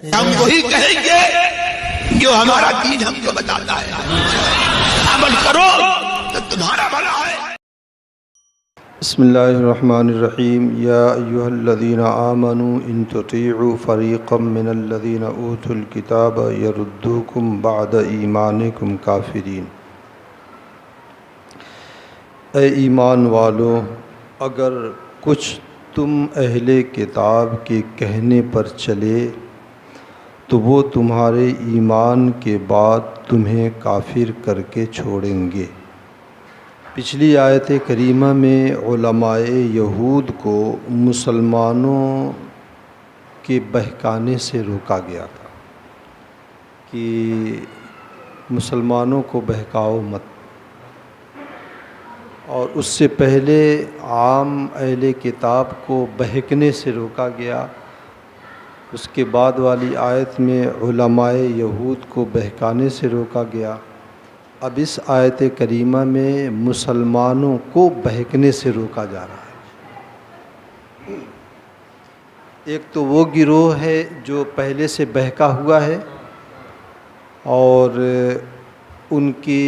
ہم وہی کہیں گے جو ہمارا دین ہم کو بتاتا ہے، عمل کرو تو تمہارا بھلا ہے۔ بسم اللہ الرحمن الرحیم۔ یا ایہا الذین آمنوا ان تطیعوا فریقا من الذین اوتوا الکتاب یردوکم بعد ایمانکم کافرین۔ اے ایمان والو، اگر کچھ تم اہل کتاب کے کہنے پر چلے تو وہ تمہارے ایمان کے بعد تمہیں کافر کر کے چھوڑیں گے۔ پچھلی آیت کریمہ میں علماء یہود کو مسلمانوں کے بہکانے سے روکا گیا تھا کہ مسلمانوں کو بہکاؤ مت، اور اس سے پہلے عام اہل کتاب کو بہکنے سے روکا گیا۔ اس کے بعد والی آیت میں علماء یہود کو بہکانے سے روکا گیا۔ اب اس آیت کریمہ میں مسلمانوں کو بہکنے سے روکا جا رہا ہے۔ ایک تو وہ گروہ ہے جو پہلے سے بہکا ہوا ہے اور ان کی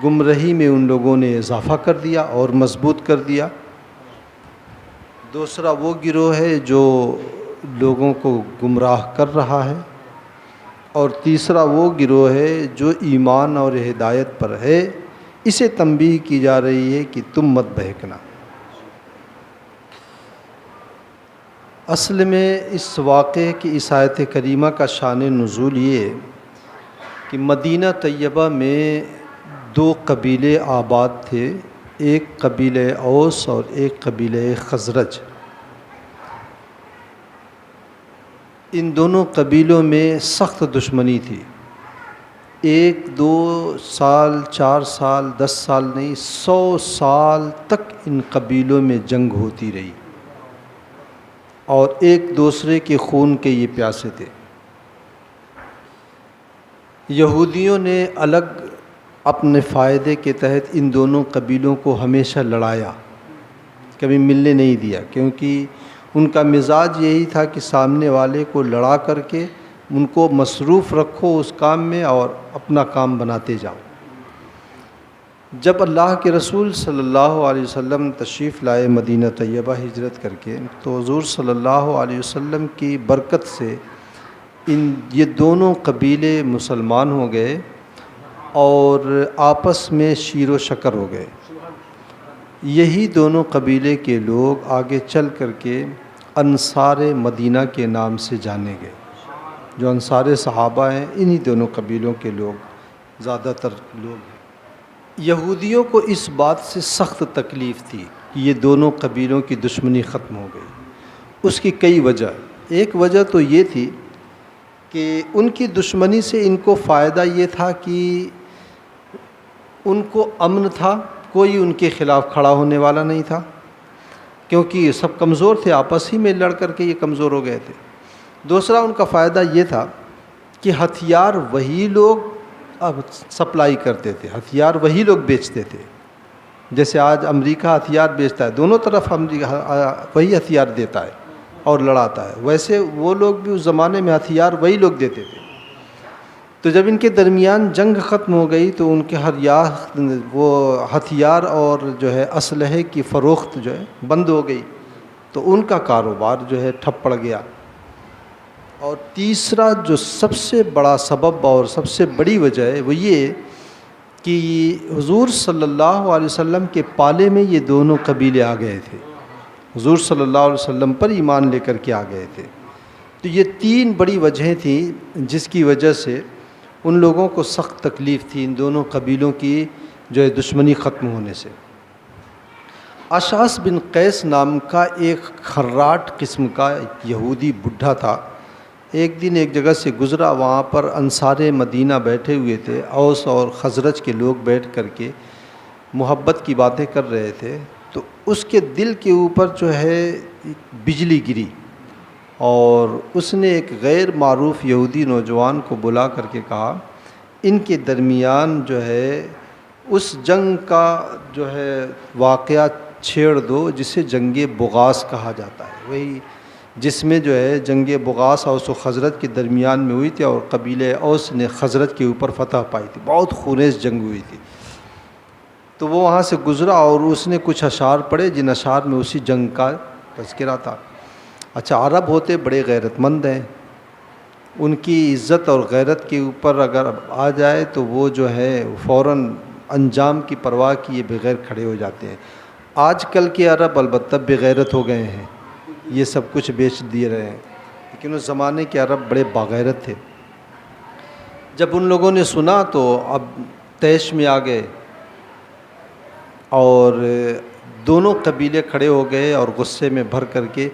گمراہی میں ان لوگوں نے اضافہ کر دیا اور مضبوط کر دیا۔ دوسرا وہ گروہ ہے جو لوگوں کو گمراہ کر رہا ہے، اور تیسرا وہ گروہ ہے جو ایمان اور ہدایت پر ہے، اسے تنبیہ کی جا رہی ہے کہ تم مت بہکنا۔ اصل میں اس واقعے کی اس آیت کریمہ کا شان نزول یہ کہ مدینہ طیبہ میں دو قبیلے آباد تھے، ایک قبیلہ اوس اور ایک قبیلہ خزرج۔ ان دونوں قبیلوں میں سخت دشمنی تھی، 1 2 سال 4 سال 10 سال نہیں، 100 سال تک ان قبیلوں میں جنگ ہوتی رہی، اور ایک دوسرے کے خون کے یہ پیاسے تھے۔ یہودیوں نے الگ اپنے فائدے کے تحت ان دونوں قبیلوں کو ہمیشہ لڑایا، کبھی ملنے نہیں دیا، کیونکہ ان کا مزاج یہی تھا کہ سامنے والے کو لڑا کر کے ان کو مصروف رکھو اس کام میں اور اپنا کام بناتے جاؤ۔ جب اللہ کے رسول صلی اللہ علیہ وسلم تشریف لائے مدینہ طیبہ ہجرت کر کے، تو حضور صلی اللہ علیہ وسلم کی برکت سے یہ دونوں قبیلے مسلمان ہو گئے اور آپس میں شیر و شکر ہو گئے۔ یہی دونوں قبیلے کے لوگ آگے چل کر کے انصار مدینہ کے نام سے جانے گئے۔ جو انصار صحابہ ہیں انہی دونوں قبیلوں کے لوگ زیادہ تر لوگ ہیں۔ یہودیوں کو اس بات سے سخت تکلیف تھی کہ یہ دونوں قبیلوں کی دشمنی ختم ہو گئی۔ اس کی کئی وجہ، ایک وجہ تو یہ تھی کہ ان کی دشمنی سے ان کو فائدہ یہ تھا کہ ان کو امن تھا، کوئی ان کے خلاف کھڑا ہونے والا نہیں تھا، کیونکہ یہ سب کمزور تھے، آپس ہی میں لڑ کر کے یہ کمزور ہو گئے تھے۔ دوسرا ان کا فائدہ یہ تھا کہ ہتھیار وہی لوگ اب سپلائی کرتے تھے، ہتھیار وہی لوگ بیچتے تھے۔ جیسے آج امریکہ ہتھیار بیچتا ہے، دونوں طرف وہی ہتھیار دیتا ہے اور لڑاتا ہے، ویسے وہ لوگ بھی اس زمانے میں ہتھیار وہی لوگ دیتے تھے۔ تو جب ان کے درمیان جنگ ختم ہو گئی تو ان کے وہ ہتھیار اور جو ہے اسلحے کی فروخت جو ہے بند ہو گئی، تو ان کا کاروبار جو ہے ٹھپ پڑ گیا۔ اور تیسرا جو سب سے بڑا سبب اور سب سے بڑی وجہ ہے وہ یہ کہ حضور صلی اللہ علیہ وسلم کے پالے میں یہ دونوں قبیلے آ گئے تھے، حضور صلی اللہ علیہ وسلم پر ایمان لے کر کے آ گئے تھے۔ تو یہ 3 بڑی وجہیں تھیں جس کی وجہ سے ان لوگوں کو سخت تکلیف تھی ان دونوں قبیلوں کی جو ہے دشمنی ختم ہونے سے۔ اشعث بن قیس نام کا ایک خراٹ قسم کا یہودی بڈھا تھا، ایک دن ایک جگہ سے گزرا، وہاں پر انصار مدینہ بیٹھے ہوئے تھے، اوس اور خزرج کے لوگ بیٹھ کر کے محبت کی باتیں کر رہے تھے، تو اس کے دل کے اوپر جو ہے بجلی گری، اور اس نے ایک غیر معروف یہودی نوجوان کو بلا کر کے کہا ان کے درمیان جو ہے اس جنگ کا جو ہے واقعہ چھیڑ دو جسے جنگ بغاز کہا جاتا ہے، وہی جس میں جو ہے جنگ بغاس اوس و خزرج کے درمیان میں ہوئی تھی اور قبیلہ اوس نے خزرج کے اوپر فتح پائی تھی، بہت خونیز جنگ ہوئی تھی۔ تو وہ وہاں سے گزرا اور اس نے کچھ اشعار پڑھے جن اشعار میں اسی جنگ کا تذکرہ تھا۔ اچھا، عرب ہوتے بڑے غیرت مند ہیں، ان کی عزت اور غیرت کے اوپر اگر آ جائے تو وہ جو ہے فوراً انجام کی پرواہ کیے بغیر کھڑے ہو جاتے ہیں۔ آج کل کے عرب البتہ بغیرت ہو گئے ہیں، یہ سب کچھ بیچ دیے رہے ہیں، لیکن اس زمانے کے عرب بڑے باغیرت تھے۔ جب ان لوگوں نے سنا تو اب طیش میں آ گئے اور دونوں قبیلے کھڑے ہو گئے اور غصے میں بھر کر کے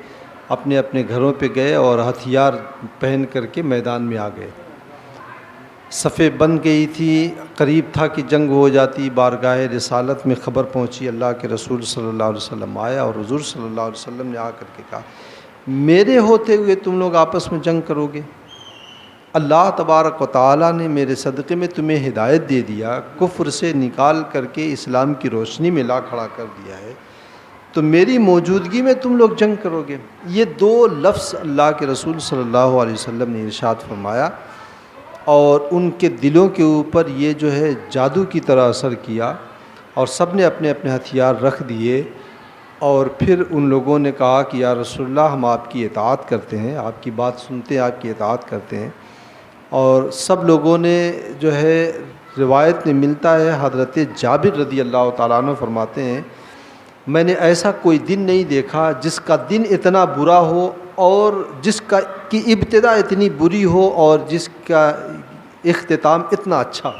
اپنے اپنے گھروں پہ گئے اور ہتھیار پہن کر کے میدان میں آ گئے۔ صفیں بن گئی تھی، قریب تھا کہ جنگ ہو جاتی۔ بارگاہ رسالت میں خبر پہنچی، اللہ کے رسول صلی اللہ علیہ وسلم آیا اور حضور صلی اللہ علیہ وسلم نے آ کر کے کہا میرے ہوتے ہوئے تم لوگ آپس میں جنگ کرو گے؟ اللہ تبارک و تعالیٰ نے میرے صدقے میں تمہیں ہدایت دے دیا، کفر سے نکال کر کے اسلام کی روشنی میں لا کھڑا کر دیا ہے، تو میری موجودگی میں تم لوگ جنگ کرو گے؟ یہ دو لفظ اللہ کے رسول صلی اللہ علیہ وسلم نے ارشاد فرمایا اور ان کے دلوں کے اوپر یہ جو ہے جادو کی طرح اثر کیا اور سب نے اپنے اپنے ہتھیار رکھ دیے اور پھر ان لوگوں نے کہا کہ یا رسول اللہ ہم آپ کی اطاعت کرتے ہیں، آپ کی بات سنتے ہیں، آپ کی اطاعت کرتے ہیں۔ اور سب لوگوں نے جو ہے روایت میں ملتا ہے، حضرت جابر رضی اللہ تعالیٰ عنہ فرماتے ہیں میں نے ایسا کوئی دن نہیں دیکھا جس کا دن اتنا برا ہو اور جس کا کی ابتدا اتنی بری ہو اور جس کا اختتام اتنا اچھا۔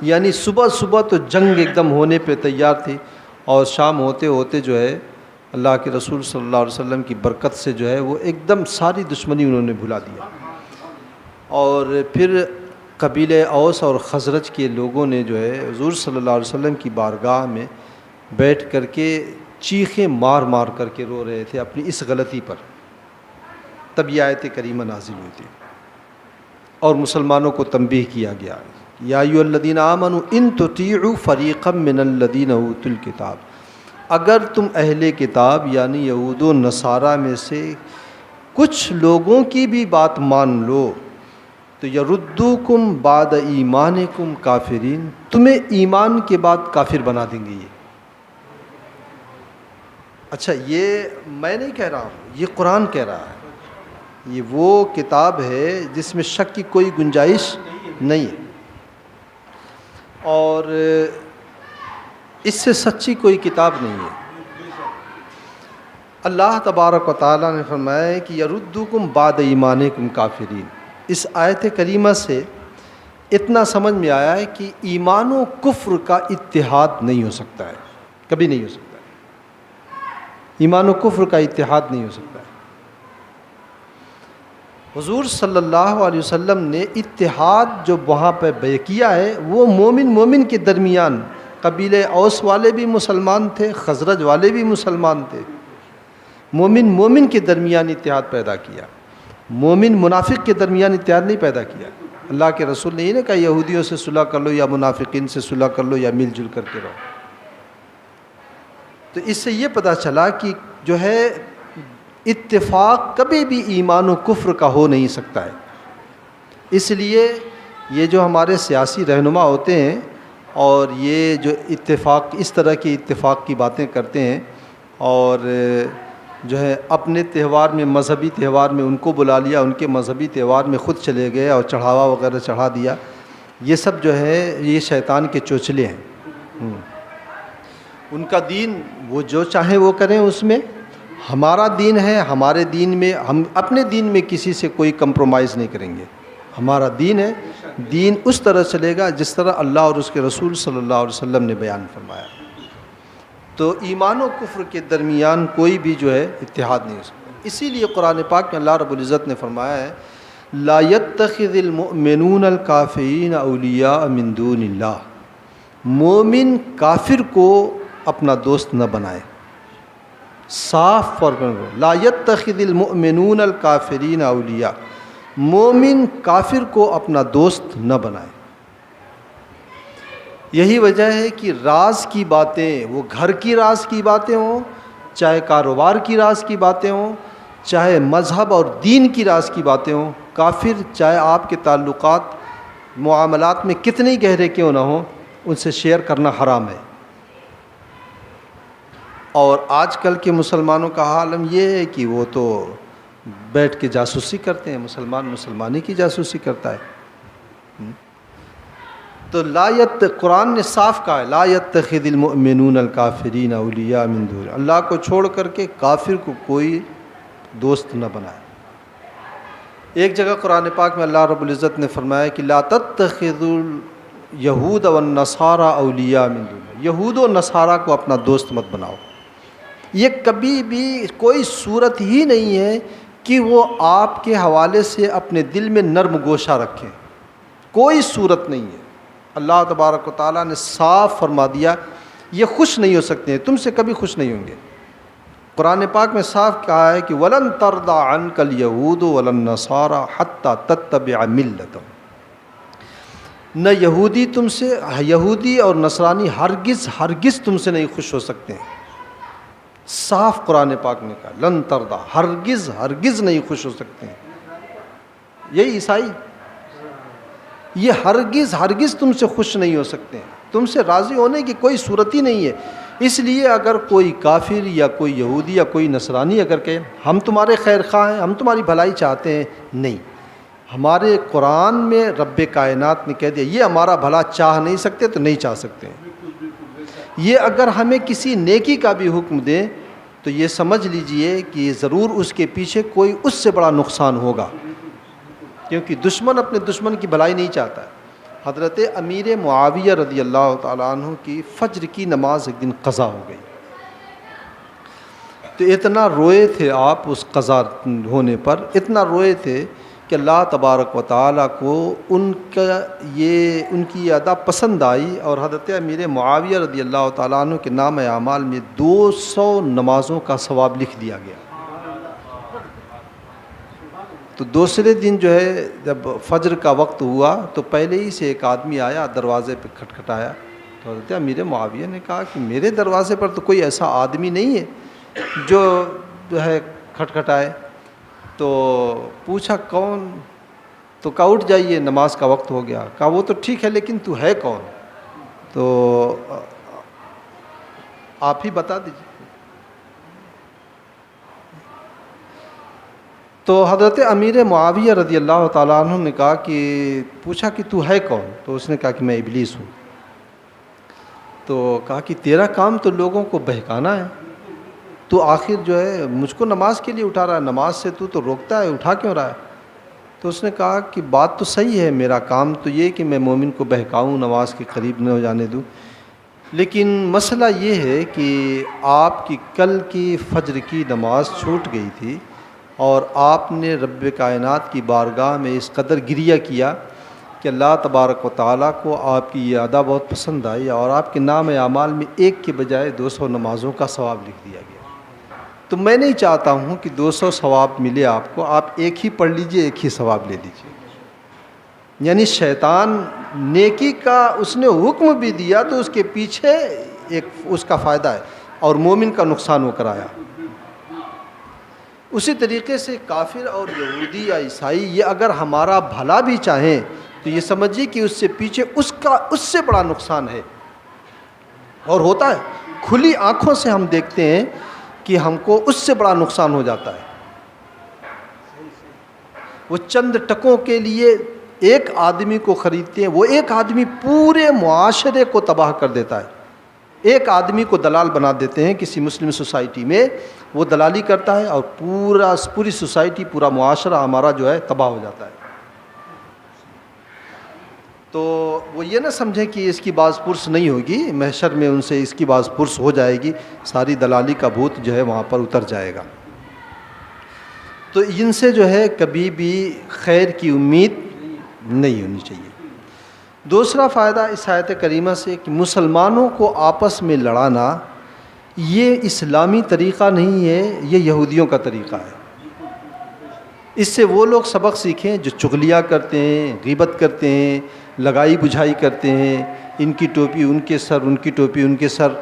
یعنی صبح صبح تو جنگ ایک دم ہونے پہ تیار تھی اور شام ہوتے ہوتے جو ہے اللہ کے رسول صلی اللہ علیہ وسلم کی برکت سے جو ہے وہ ایک دم ساری دشمنی انہوں نے بھلا دیا۔ اور پھر قبیلہ اوس اور خزرج کے لوگوں نے جو ہے حضور صلی اللہ علیہ وسلم کی بارگاہ میں بیٹھ کر کے چیخیں مار مار کر کے رو رہے تھے اپنی اس غلطی پر۔ تب یہ آیت کریمہ نازل ہوئی تھی اور مسلمانوں کو تنبیہ کیا گیا یا ایھا الذین آمنوا ان تطیعوا فریقا من الذین اوتوا الکتاب، اگر تم اہل کتاب یعنی یہود و نصارہ میں سے کچھ لوگوں کی بھی بات مان لو تو یردوکم بعد ایمانکم کافرین، تمہیں ایمان کے بعد کافر بنا دیں گے۔ یہ اچھا، یہ میں نہیں کہہ رہا ہوں، یہ قرآن کہہ رہا ہے، یہ وہ کتاب ہے جس میں شک کی کوئی گنجائش نہیں ہے اور اس سے سچی کوئی کتاب نہیں ہے۔ اللہ تبارک و تعالیٰ نے فرمایا ہے کہ یردوکم بعد ایمانکم کافرین۔ اس آیت کریمہ سے اتنا سمجھ میں آیا ہے کہ ایمان و کفر کا اتحاد نہیں ہو سکتا ہے، کبھی نہیں ہو سکتا ہے، ایمان و کفر کا اتحاد نہیں ہو سکتا ہے۔ حضور صلی اللہ علیہ وسلم نے اتحاد جو وہاں پہ بیع کیا ہے وہ مومن کے درمیان، قبیلہ اوس والے بھی مسلمان تھے، خزرج والے بھی مسلمان تھے، مومن کے درمیان اتحاد پیدا کیا، مومن منافق کے درمیان اتحاد نہیں پیدا کیا۔ اللہ کے رسول نے یہ نہیں کہا یہودیوں سے صلح کر لو یا منافقین سے صلح کر لو یا مل جل کر کے رہو۔ تو اس سے یہ پتہ چلا کہ جو ہے اتفاق کبھی بھی ایمان و کفر کا ہو نہیں سکتا ہے۔ اس لیے یہ جو ہمارے سیاسی رہنما ہوتے ہیں اور یہ جو اتفاق اس طرح کی اتفاق کی باتیں کرتے ہیں اور جو ہے اپنے تہوار میں مذہبی تہوار میں ان کو بلا لیا، ان کے مذہبی تہوار میں خود چلے گئے اور چڑھاوا وغیرہ چڑھا دیا، یہ سب جو ہے یہ شیطان کے چوچلے ہیں۔ ان کا دین وہ جو چاہیں وہ کریں، اس میں ہمارا دین ہے، ہمارے دین میں ہم اپنے دین میں کسی سے کوئی کمپرومائز نہیں کریں گے، ہمارا دین ہے، دین اس طرح چلے گا جس طرح اللہ اور اس کے رسول صلی اللہ علیہ وسلم نے بیان فرمایا۔ تو ایمان و کفر کے درمیان کوئی بھی جو ہے اتحاد نہیں ہو سکتا۔ اسی لیے قرآن پاک میں اللہ رب العزت نے فرمایا ہے لا يتخذ المؤمنون الکافرین اولیاء من دون اللہ، مومن کافر کو اپنا دوست نہ بنائے۔ صاف فرق لا يتخذ المؤمنون الکافرین اولیاء، مومن کافر کو اپنا دوست نہ بنائے۔ یہی وجہ ہے کہ راز کی باتیں، وہ گھر کی راز کی باتیں ہوں، چاہے کاروبار کی راز کی باتیں ہوں، چاہے مذہب اور دین کی راز کی باتیں ہوں، کافر چاہے آپ کے تعلقات معاملات میں کتنے ہی گہرے کیوں نہ ہوں، ان سے شیئر کرنا حرام ہے۔ اور آج کل کے مسلمانوں کا حالم یہ ہے کہ وہ تو بیٹھ کے جاسوسی کرتے ہیں، مسلمانی کی جاسوسی کرتا ہے۔ تو قرآن نے صاف کہا ہے، لا يتخذ المؤمنون الکافرین اولیاء من دون، اللہ کو چھوڑ کر کے کافر کو کوئی دوست نہ بنائے۔ ایک جگہ قرآن پاک میں اللہ رب العزت نے فرمایا کہ لا تتخذوا الیہود والنصارى اولیاء من دون، یہود و نصارہ کو اپنا دوست مت بناؤ۔ یہ کبھی بھی کوئی صورت ہی نہیں ہے کہ وہ آپ کے حوالے سے اپنے دل میں نرم گوشہ رکھیں، کوئی صورت نہیں ہے۔ اللہ تبارک و تعالیٰ نے صاف فرما دیا یہ خوش نہیں ہو سکتے ہیں، تم سے کبھی خوش نہیں ہوں گے۔ قرآن پاک میں صاف کہا ہے کہ وَلَن تَرْضَىٰ عَنْكَ الْيَهُودُ وَلَا النَّصَارَىٰ حَتَّىٰ تَتَّبِعَ مِلَّتَهُمْ، نہ یہودی اور نصرانی ہرگز تم سے نہیں خوش ہو سکتے ہیں۔ صاف قرآن پاک نے کہا لن ترضیٰ، ہرگز نہیں خوش ہو سکتے ہیں۔ یہی عیسائی، یہ ہرگز تم سے خوش نہیں ہو سکتے ہیں، تم سے راضی ہونے کی کوئی صورت ہی نہیں ہے۔ اس لیے اگر کوئی کافر یا کوئی یہودی یا کوئی نصرانی اگر کہے ہم تمہارے خیر خواہ ہیں، ہم تمہاری بھلائی چاہتے ہیں، نہیں، ہمارے قرآن میں رب کائنات نے کہہ دیا یہ ہمارا بھلا چاہ نہیں سکتے تو نہیں چاہ سکتے ہیں۔ یہ اگر ہمیں کسی نیکی کا بھی حکم دیں تو یہ سمجھ لیجئے کہ ضرور اس کے پیچھے کوئی اس سے بڑا نقصان ہوگا، کیونکہ دشمن اپنے دشمن کی بھلائی نہیں چاہتا ہے۔ حضرت امیر معاویہ رضی اللہ تعالیٰ عنہ کی فجر کی نماز ایک دن قضا ہو گئی، تو اتنا روئے تھے آپ اس قضا ہونے پر، اتنا روئے تھے کہ اللہ تبارک و تعالیٰ کو ان کی ادا پسند آئی، اور حضرت امیر معاویہ رضی اللہ تعالیٰ عنہ کے نام اعمال میں 200 نمازوں کا ثواب لکھ دیا گیا۔ تو دوسرے دن جو ہے جب فجر کا وقت ہوا تو پہلے ہی سے ایک آدمی آیا، دروازے پہ کھٹکھٹایا، تو حضرت امیر معاویہ نے کہا کہ میرے دروازے پر تو کوئی ایسا آدمی نہیں ہے جو ہے کھٹکھٹائے۔ تو پوچھا کون؟ تو کہا اٹھ جائیے نماز کا وقت ہو گیا۔ کہا وہ تو ٹھیک ہے لیکن تو ہے کون؟ تو آپ ہی بتا دیجیے۔ تو حضرت امیر معاویہ رضی اللہ تعالیٰ عنہ نے کہا کہ پوچھا کہ تو ہے کون؟ تو اس نے کہا کہ میں ابلیس ہوں۔ تو کہا کہ تیرا کام تو لوگوں کو بہکانا ہے، تو آخر جو ہے مجھ کو نماز کے لیے اٹھا رہا ہے، نماز سے تو روکتا ہے، اٹھا کیوں رہا ہے؟ تو اس نے کہا کہ بات تو صحیح ہے، میرا کام تو یہ کہ میں مومن کو بہکاؤں، نماز کے قریب نہ ہو جانے دوں، لیکن مسئلہ یہ ہے کہ آپ کی کل کی فجر کی نماز چھوٹ گئی تھی اور آپ نے رب کائنات کی بارگاہ میں اس قدر گریہ کیا کہ اللہ تبارک و تعالیٰ کو آپ کی یہ ادا بہت پسند آئی، اور آپ کے نام اعمال میں ایک کے بجائے 200 نمازوں کا ثواب لکھ دیا گیا۔ تو میں نہیں چاہتا ہوں کہ 200 ثواب ملے آپ کو، آپ ایک ہی پڑھ لیجئے، ایک ہی ثواب لے لیجئے۔ یعنی شیطان نیکی کا اس نے حکم بھی دیا تو اس کے پیچھے ایک اس کا فائدہ ہے، اور مومن کا نقصان ہو کر آیا۔ اسی طریقے سے کافر اور یہودی یا عیسائی یہ اگر ہمارا بھلا بھی چاہیں تو یہ سمجھیے کہ اس سے پیچھے اس سے بڑا نقصان ہے، اور ہوتا ہے، کھلی آنکھوں سے ہم دیکھتے ہیں کہ ہم کو اس سے بڑا نقصان ہو جاتا ہے۔ وہ چند ٹکوں کے لیے ایک آدمی کو خریدتے ہیں، وہ ایک آدمی پورے معاشرے کو تباہ کر دیتا ہے۔ ایک آدمی کو دلال بنا دیتے ہیں کسی مسلم سوسائٹی میں، وہ دلالی کرتا ہے اور پوری سوسائٹی، پورا معاشرہ ہمارا جو ہے تباہ ہو جاتا ہے۔ تو وہ یہ نہ سمجھیں کہ اس کی باز پرس نہیں ہوگی، محشر میں ان سے اس کی باز پرس ہو جائے گی، ساری دلالی کا بھوت جو ہے وہاں پر اتر جائے گا۔ تو ان سے جو ہے کبھی بھی خیر کی امید نہیں ہونی چاہیے۔ دوسرا فائدہ اس آیت کریمہ سے کہ مسلمانوں کو آپس میں لڑانا یہ اسلامی طریقہ نہیں ہے، یہ یہودیوں کا طریقہ ہے۔ اس سے وہ لوگ سبق سیکھیں جو چغلیاں کرتے ہیں، غیبت کرتے ہیں، لگائی بجھائی کرتے ہیں، ان کی ٹوپی ان کے سر، ان کی ٹوپی ان کے سر،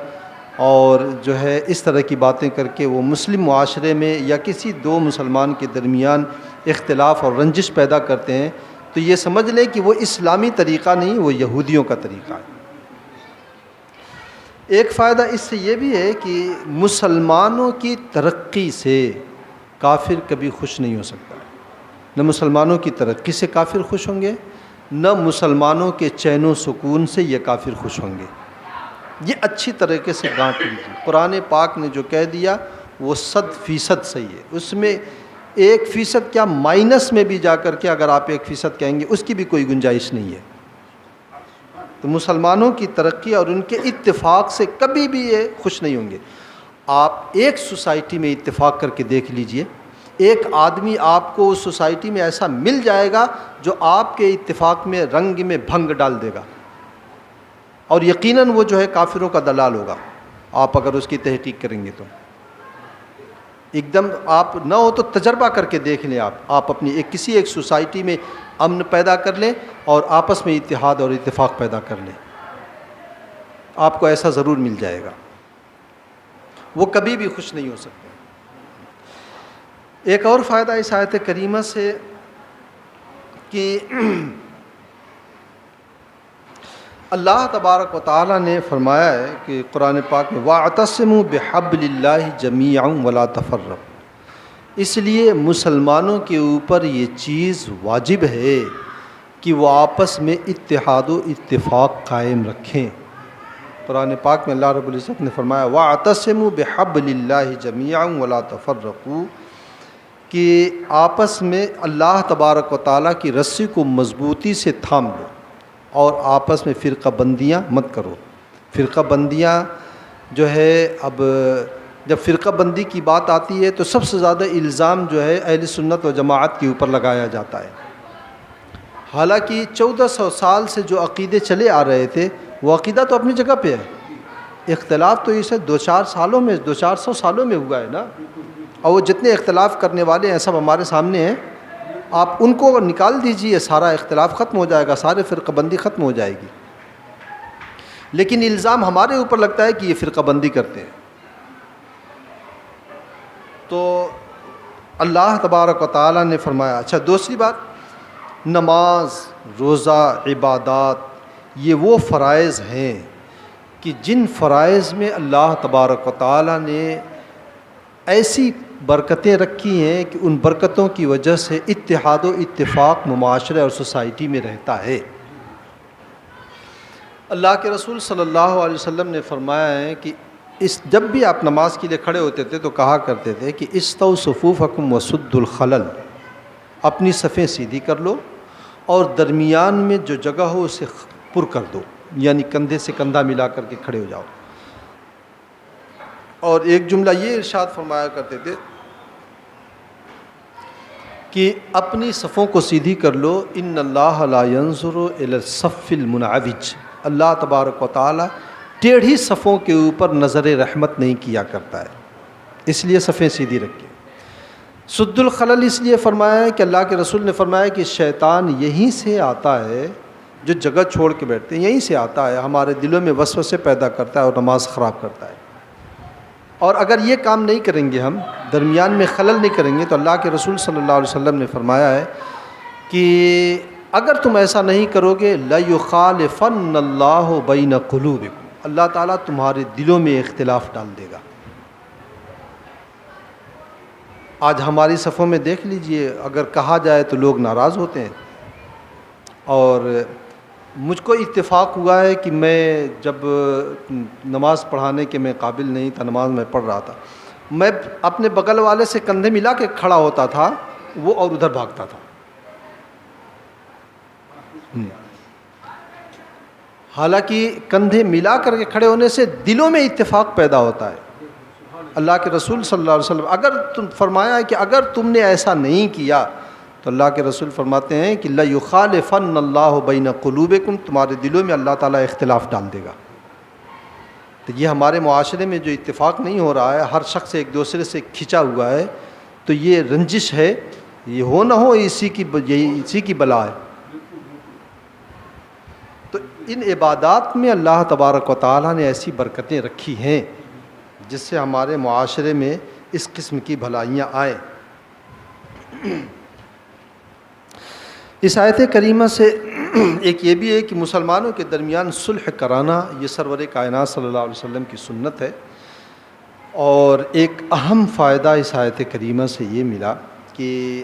اور جو ہے اس طرح کی باتیں کر کے وہ مسلم معاشرے میں یا کسی دو مسلمان کے درمیان اختلاف اور رنجش پیدا کرتے ہیں، تو یہ سمجھ لیں کہ وہ اسلامی طریقہ نہیں، وہ یہودیوں کا طریقہ ہے۔ ایک فائدہ اس سے یہ بھی ہے کہ مسلمانوں کی ترقی سے کافر کبھی خوش نہیں ہو سکتا، نہ مسلمانوں کی ترقی سے کافر خوش ہوں گے، نہ مسلمانوں کے چین و سکون سے یہ کافر خوش ہوں گے۔ یہ اچھی طریقے سے گانٹ لیجیے، قرآن پاک نے جو کہہ دیا وہ 100% صحیح ہے، اس میں 1% کیا مائنس میں بھی جا کر کے اگر آپ 1% کہیں گے اس کی بھی کوئی گنجائش نہیں ہے۔ تو مسلمانوں کی ترقی اور ان کے اتفاق سے کبھی بھی یہ خوش نہیں ہوں گے۔ آپ ایک سوسائٹی میں اتفاق کر کے دیکھ لیجئے، ایک آدمی آپ کو اس سوسائٹی میں ایسا مل جائے گا جو آپ کے اتفاق میں رنگ میں بھنگ ڈال دے گا، اور یقیناً وہ جو ہے کافروں کا دلال ہوگا، آپ اگر اس کی تحقیق کریں گے تو ایک دم آپ نہ ہو تو تجربہ کر کے دیکھ لیں، آپ اپنی کسی ایک سوسائٹی میں امن پیدا کر لیں اور آپس میں اتحاد اور اتفاق پیدا کر لیں، آپ کو ایسا ضرور مل جائے گا، وہ کبھی بھی خوش نہیں ہو سکتے۔ ایک اور فائدہ اس آیت کریمہ سے کہ اللہ تبارک و تعالیٰ نے فرمایا ہے کہ قرآن پاک میں وَاعْتَصِمُوا بِحَبْلِ اللَّهِ جَمِيعًا وَلَا تَفَرَّقُوا، اس لیے مسلمانوں کے اوپر یہ چیز واجب ہے کہ وہ آپس میں اتحاد و اتفاق قائم رکھیں۔ قرآن پاک میں اللہ رب العزت نے فرمایا وَاعْتَصِمُوا بِحَبْلِ اللَّهِ جَمِيعًا وَلَا تَفَرَّقُوا، کہ آپس میں اللہ تبارک و تعالیٰ کی رسی کو مضبوطی سے تھام لو اور آپس میں فرقہ بندیاں مت کرو۔ فرقہ بندیاں جو ہے، اب جب فرقہ بندی کی بات آتی ہے تو سب سے زیادہ الزام جو ہے اہل سنت و جماعت کے اوپر لگایا جاتا ہے، حالانکہ 1400 سال سے جو عقیدے چلے آ رہے تھے وہ عقیدہ تو اپنی جگہ پہ ہے، اختلاف تو اسے 2-400 سالوں میں ہوا ہے نا، اور وہ جتنے اختلاف کرنے والے ہیں سب ہمارے سامنے ہیں، آپ ان کو نکال دیجئے، سارا اختلاف ختم ہو جائے گا، سارے فرقہ بندی ختم ہو جائے گی۔ لیکن الزام ہمارے اوپر لگتا ہے کہ یہ فرقہ بندی کرتے ہیں۔ تو اللہ تبارک و تعالیٰ نے فرمایا، اچھا دوسری بات، نماز، روزہ، عبادات، یہ وہ فرائض ہیں کہ جن فرائض میں اللہ تبارک و تعالیٰ نے ایسی برکتیں رکھی ہیں کہ ان برکتوں کی وجہ سے اتحاد و اتفاق معاشرے اور سوسائٹی میں رہتا ہے۔ اللہ کے رسول صلی اللہ علیہ وسلم نے فرمایا ہے کہ جب بھی آپ نماز کے لیے کھڑے ہوتے تھے تو کہا کرتے تھے کہ استو صفوفکم وسدوا الخلل، اپنی صفیں سیدھی کر لو اور درمیان میں جو جگہ ہو اسے پر کر دو، یعنی کندھے سے کندھا ملا کر کے کھڑے ہو جاؤ۔ اور ایک جملہ یہ ارشاد فرمایا کرتے تھے کہ اپنی صفوں کو سیدھی کر لو، ان اللہ لا ينظر الى الصف المنعوج، اللہ تبارک و تعالی ٹیڑھی صفوں کے اوپر نظر رحمت نہیں کیا کرتا ہے، اس لیے صفیں سیدھی رکھیں۔ سد الخلل اس لیے فرمایا ہے کہ اللہ کے رسول نے فرمایا کہ شیطان یہیں سے آتا ہے، جو جگہ چھوڑ کے بیٹھتے ہیں یہیں سے آتا ہے، ہمارے دلوں میں وسوسے پیدا کرتا ہے اور نماز خراب کرتا ہے۔ اور اگر یہ کام نہیں کریں گے، ہم درمیان میں خلل نہیں کریں گے، تو اللہ کے رسول صلی اللہ علیہ وسلم نے فرمایا ہے کہ اگر تم ایسا نہیں کرو گے لَيُخَالِفَنَّ اللَّهُ بَيْنَ قُلُوبِكُمْ، اللہ تعالیٰ تمہارے دلوں میں اختلاف ڈال دے گا۔ آج ہماری صفوں میں دیکھ لیجئے، اگر کہا جائے تو لوگ ناراض ہوتے ہیں، اور مجھ کو اتفاق ہوا ہے کہ میں جب نماز پڑھانے کے میں قابل نہیں تھا، نماز میں پڑھ رہا تھا، میں اپنے بغل والے سے کندھے ملا کے کھڑا ہوتا تھا، وہ اور ادھر بھاگتا تھا۔ حالانکہ کندھے ملا کر کے کھڑے ہونے سے دلوں میں اتفاق پیدا ہوتا ہے۔ اللہ کے رسول صلی اللہ علیہ وسلم اگر تم فرمایا ہے کہ اگر تم نے ایسا نہیں کیا تو اللہ کے رسول فرماتے ہیں کہ لَيُخَالِفَنَّ اللَّهُ بَيْنَ قُلُوبِكُمْ، تمہارے دلوں میں اللہ تعالیٰ اختلاف ڈال دے گا۔ تو یہ ہمارے معاشرے میں جو اتفاق نہیں ہو رہا ہے، ہر شخص ایک دوسرے سے کھنچا ہوا ہے، تو یہ رنجش ہے، یہ ہو نہ ہو اسی کی بلا ہے۔ تو ان عبادات میں اللہ تبارک و تعالیٰ نے ایسی برکتیں رکھی ہیں جس سے ہمارے معاشرے میں اس قسم کی بھلائیاں آئیں۔ اس آیت کریمہ سے ایک یہ بھی ہے کہ مسلمانوں کے درمیان صلح کرانا یہ سرور کائنات صلی اللہ علیہ وسلم کی سنت ہے۔ اور ایک اہم فائدہ اس آیت کریمہ سے یہ ملا کہ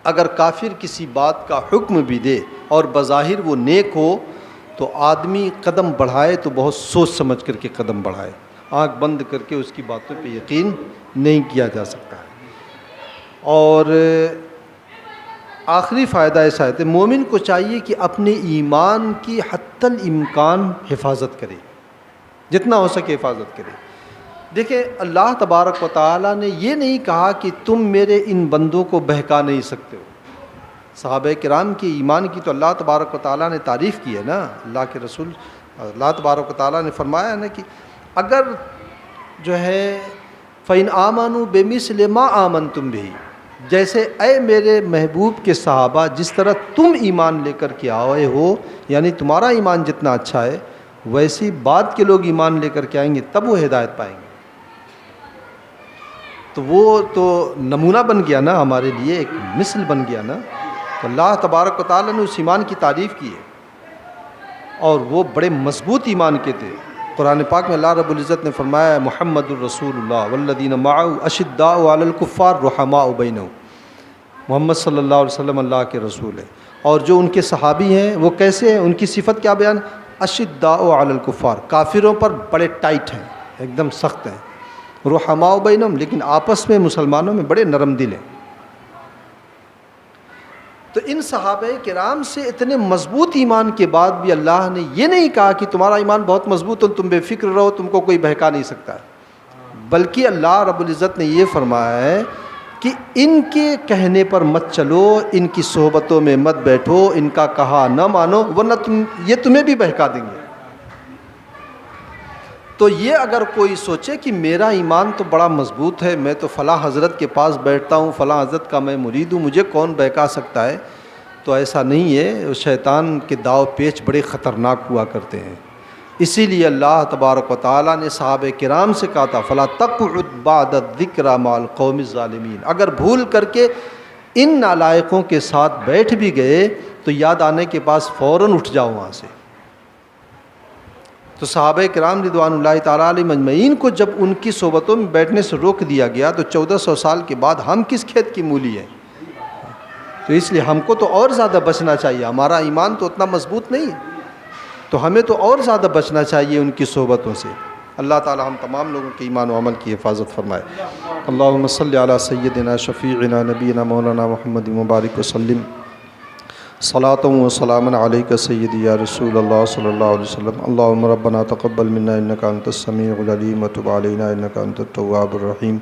اگر کافر کسی بات کا حکم بھی دے اور بظاہر وہ نیک ہو تو آدمی قدم بڑھائے تو بہت سوچ سمجھ کر کے قدم بڑھائے، آنکھ بند کر کے اس کی باتوں پہ یقین نہیں کیا جا سکتا۔ اور آخری فائدہ اس آیت ہے، مومن کو چاہیے کہ اپنے ایمان کی حتی الامکان حفاظت کرے، جتنا ہو سکے حفاظت کرے۔ دیکھیں اللہ تبارک و تعالیٰ نے یہ نہیں کہا کہ تم میرے ان بندوں کو بہکا نہیں سکتے ہو۔ صحابہ کرام کے ایمان کی تو اللہ تبارک و تعالیٰ نے تعریف کی ہے نا، اللہ کے رسول اللہ تبارک و تعالیٰ نے فرمایا ہے نا کہ اگر جو ہے فَإِنْ آمَنُوا بِمِثْلِ مَا آمَنْتُمْ بِهِ، جیسے اے میرے محبوب کے صحابہ جس طرح تم ایمان لے کر کے آئے ہو، یعنی تمہارا ایمان جتنا اچھا ہے ویسی بعد کے لوگ ایمان لے کر کے آئیں گے تب وہ ہدایت پائیں گے۔ تو وہ تو نمونہ بن گیا نا ہمارے لیے، ایک مثل بن گیا نا۔ تو اللہ تبارک و تعالیٰ نے اس ایمان کی تعریف کی ہے اور وہ بڑے مضبوط ایمان کے تھے۔ قرآن پاک میں اللہ رب العزت نے فرمایا محمد الرسول اللہ والذین معہ اشداء علی الکفار رحماء بینہم، محمد صلی اللہ علیہ وسلم اللہ کے رسول ہیں، اور جو ان کے صحابی ہیں وہ کیسے ہیں، ان کی صفت کیا بیان، اشداء علی الکفار، کافروں پر بڑے ٹائٹ ہیں، ایک دم سخت ہیں، رحماء بینہم، لیکن آپس میں مسلمانوں میں بڑے نرم دل ہیں۔ تو ان صحابہ کرام سے اتنے مضبوط ایمان کے بعد بھی اللہ نے یہ نہیں کہا کہ تمہارا ایمان بہت مضبوط ہو تم بے فکر رہو، تم کو کوئی بہکا نہیں سکتا ہے، بلکہ اللہ رب العزت نے یہ فرمایا ہے کہ ان کے کہنے پر مت چلو، ان کی صحبتوں میں مت بیٹھو، ان کا کہا نہ مانو ورنہ یہ تمہیں بھی بہکا دیں گے۔ تو یہ اگر کوئی سوچے کہ میرا ایمان تو بڑا مضبوط ہے، میں تو فلاں حضرت کے پاس بیٹھتا ہوں، فلاں حضرت کا میں مرید ہوں، مجھے کون بہکا سکتا ہے، تو ایسا نہیں ہے۔ شیطان کے داؤ پیچ بڑے خطرناک ہوا کرتے ہیں۔ اسی لیے اللہ تبارک و تعالیٰ نے صحابہ کرام سے کہا تھا فَلَا تَقْعُدْ بَعْدَ الذِّكْرَىٰ مَعَ الْقَوْمِ الظَّالِمِينَ، اگر بھول کر کے ان نالائقوں کے ساتھ بیٹھ بھی گئے تو یاد آنے کے بعد فوراً اٹھ جاؤ وہاں سے۔ تو صحابہ کرام رضوان اللہ تعالیٰ علیہ مجمعین کو جب ان کی صحبتوں میں بیٹھنے سے روک دیا گیا تو 1400 سال کے بعد ہم کس کھیت کی مولی ہیں؟ تو اس لیے ہم کو تو اور زیادہ بچنا چاہیے، ہمارا ایمان تو اتنا مضبوط نہیں ہے، تو ہمیں تو اور زیادہ بچنا چاہیے ان کی صحبتوں سے۔ اللہ تعالیٰ ہم تمام لوگوں کے ایمان و عمل کی حفاظت فرمائے۔ اللہم صلی علی سیدنا شفیعنا نبینا مولانا محمد مبارک وسلم، صلاۃ و سلام علیک سیدی یا رسول اللہ صلی اللہ علیہ وسلم۔ اللہم ربنا تقبل منا انک انت السمیع العلیم وتب علینا انک انت التواب الرحیم،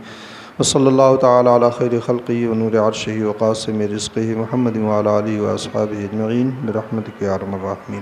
وصلی اللہ تعالی علی خیر خلقہ ونور عرشہ وقاسم رزقہ محمد وعلی آلہ واصحابہ اجمعین برحمتک یا ارحم الراحمین۔